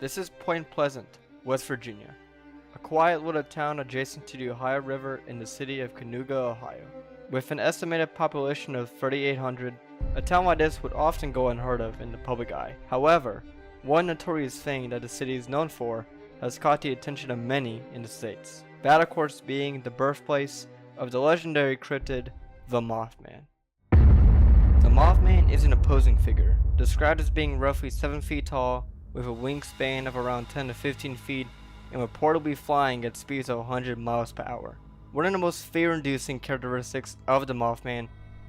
This is Point Pleasant, West Virginia, a quiet little town adjacent to the Ohio River in the city of Kanauga, Ohio. With an estimated population of 3,800, a town like this would often go unheard of in the public eye. However, one notorious thing that the city is known for has caught the attention of many in the States. That of course being the birthplace of the legendary cryptid, the Mothman. The Mothman is an imposing figure, described as being roughly 7 feet tall, with a wingspan of around 10 to 15 feet, and reportedly flying at speeds of 100 miles per hour. One of the most fear-inducing characteristics of the Mothman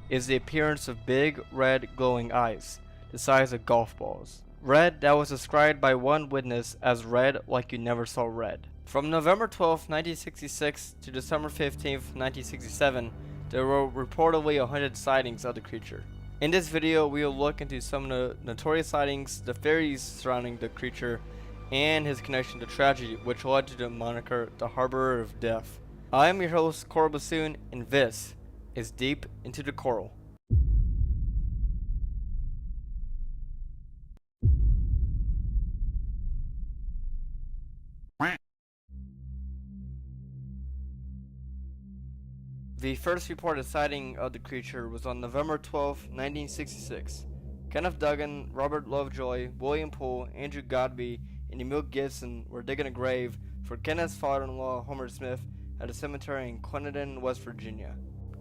is the appearance of big, red, glowing eyes, the size of golf balls. Red that was described by one witness as red like you never saw red. From November 12, 1966 to December 15, 1967, there were reportedly 100 sightings of the creature. In this video, we will look into some of the notorious sightings, the theories surrounding the creature, and his connection to tragedy, which led to the moniker the Harbinger of Death. I am your host, Coral Bassoon, and this is Deep into the Coral. The first reported sighting of the creature was on November 12, 1966. Kenneth Dunan, Robert Lovejoy, William Poole, Andrew Godby, and Emil Gibson were digging a grave for Kenneth's father-in-law, Homer Smith, at a cemetery in Clarendon, West Virginia.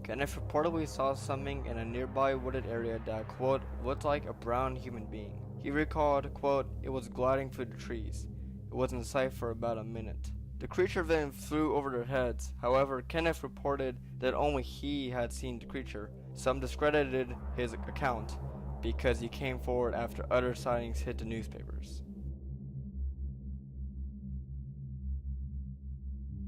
Kenneth reportedly saw something in a nearby wooded area that, quote, looked like a brown human being. He recalled, quote, it was gliding through the trees. It was in sight for about a minute. The creature then flew over their heads. However, Kenneth reported that only he had seen the creature. Some discredited his account because he came forward after other sightings hit the newspapers.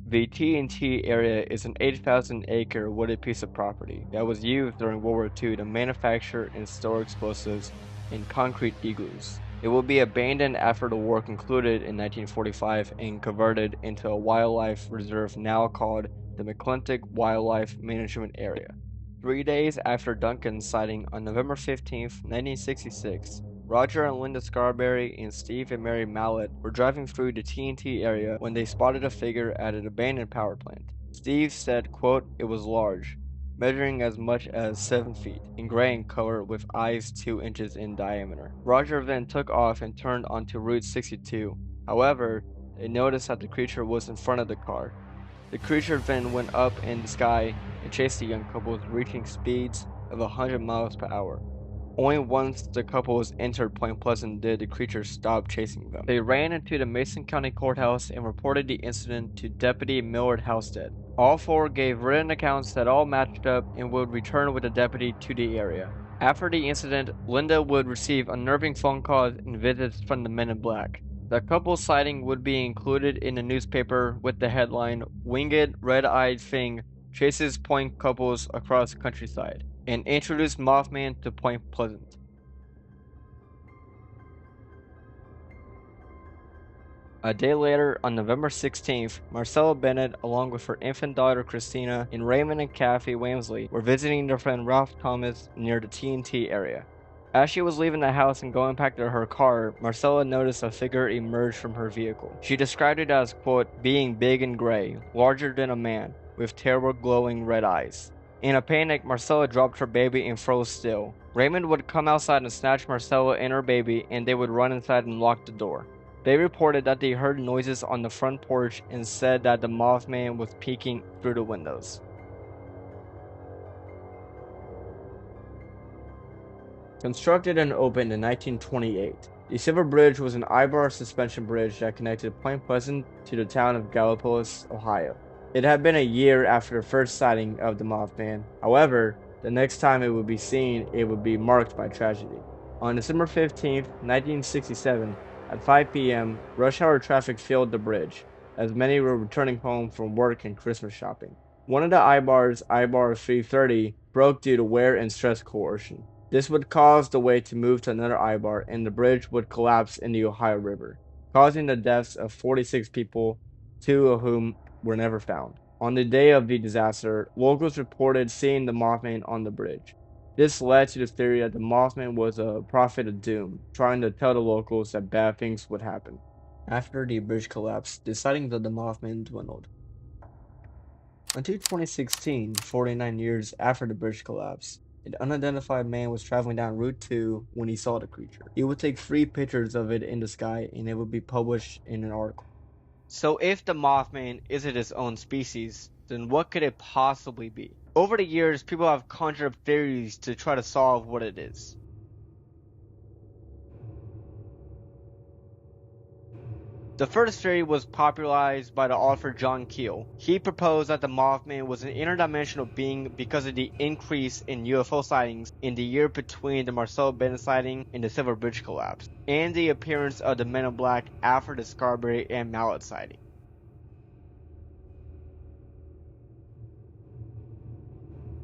The TNT area is an 8,000-acre wooded piece of property that was used during World War II to manufacture and store explosives in concrete igloos. It will be abandoned after the war concluded in 1945 and converted into a wildlife reserve now called the McClintock Wildlife Management Area. 3 days after Duncan's sighting on November 15, 1966, Roger and Linda Scarberry and Steve and Mary Mallette were driving through the TNT area when they spotted a figure at an abandoned power plant. Steve said, quote, it was large, measuring as much as 7 feet, in gray in color with eyes 2 inches in diameter. Roger then took off and turned onto Route 62. However, they noticed that the creature was in front of the car. The creature then went up in the sky and chased the young couples, reaching speeds of 100 miles per hour. Only once the couples entered Point Pleasant did the creature stop chasing them. They ran into the Mason County Courthouse and reported the incident to Deputy Millard Halstead. All 4 gave written accounts that all matched up and would return with a deputy to the area. After the incident, Linda would receive unnerving phone calls and visits from the men in black. The couple's sighting would be included in the newspaper with the headline, Winged Red-Eyed Thing Chases Point Couples Across the Countryside, and introduced Mothman to Point Pleasant. A day later, on November 16th, Marcella Bennett, along with her infant daughter Christina, and Raymond and Kathy Wamsley were visiting their friend Ralph Thomas near the TNT area. As she was leaving the house and going back to her car, Marcella noticed a figure emerge from her vehicle. She described it as, quote, being big and gray, larger than a man, with terrible glowing red eyes. In a panic, Marcella dropped her baby and froze still. Raymond would come outside and snatch Marcella and her baby, and they would run inside and lock the door. They reported that they heard noises on the front porch and said that the Mothman was peeking through the windows. Constructed and opened in 1928, the Silver Bridge was an I-bar suspension bridge that connected Point Pleasant to the town of Gallipolis, Ohio. It had been a year after the first sighting of the Mothman. However, the next time it would be seen, it would be marked by tragedy. On December 15, 1967, at 5 p.m., rush hour traffic filled the bridge, as many were returning home from work and Christmas shopping. One of the I-bars, I-bar 330, broke due to wear and stress coercion. This would cause the way to move to another I-bar, and the bridge would collapse in the Ohio River, causing the deaths of 46 people, 2 of whom were never found. On the day of the disaster, locals reported seeing the Mothman on the bridge. This led to the theory that the Mothman was a prophet of doom, trying to tell the locals that bad things would happen. after the bridge collapsed, deciding that the Mothman dwindled. Until 2016, 49 years after the bridge collapse, an unidentified man was traveling down Route 2 when he saw the creature. He would take 3 pictures of it in the sky and it would be published in an article. So if the Mothman isn't its own species, then what could it possibly be? Over the years, people have conjured up theories to try to solve what it is. The first theory was popularized by the author John Keel. He proposed that the Mothman was an interdimensional being because of the increase in UFO sightings in the year between the Marcella Bennett sighting and the Silver Bridge collapse, and the appearance of the Men in Black after the Scarberry and Mallette sighting.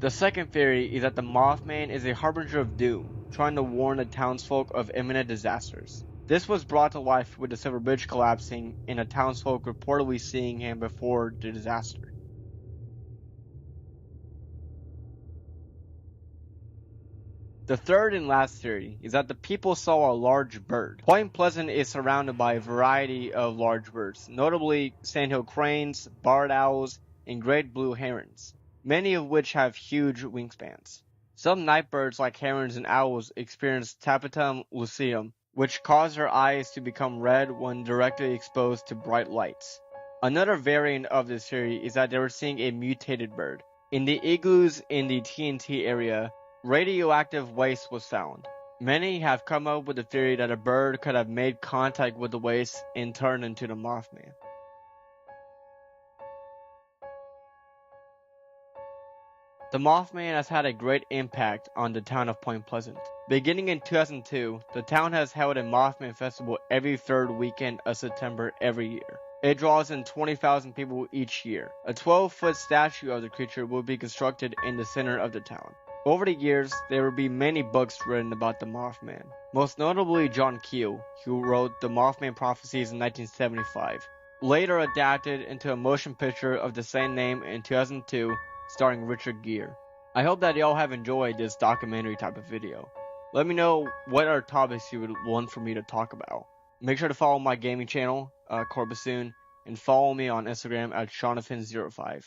The second theory is that the Mothman is a harbinger of doom, trying to warn the townsfolk of imminent disasters. This was brought to life with the Silver Bridge collapsing and the townsfolk reportedly seeing him before the disaster. The third and last theory is that the people saw a large bird. Point Pleasant is surrounded by a variety of large birds, notably sandhill cranes, barred owls, and great blue herons, many of which have huge wingspans. Some night birds like herons and owls experience tapetum lucidum, which cause their eyes to become red when directly exposed to bright lights. Another variant of this theory is that they were seeing a mutated bird. In the igloos in the TNT area, radioactive waste was found. Many have come up with the theory that a bird could have made contact with the waste and turned into the Mothman. The Mothman has had a great impact on the town of Point Pleasant. Beginning in 2002, the town has held a Mothman festival every third weekend of September every year. It draws in 20,000 people each year. A 12-foot statue of the creature will be constructed in the center of the town. Over the years, there will be many books written about the Mothman, most notably John Keel, who wrote The Mothman Prophecies in 1975, later adapted into a motion picture of the same name in 2002, starring Richard Gere. I hope that y'all have enjoyed this documentary type of video. Let me know what other topics you would want for me to talk about. Make sure to follow my gaming channel, Corbusoon, and follow me on Instagram at Jonathan05.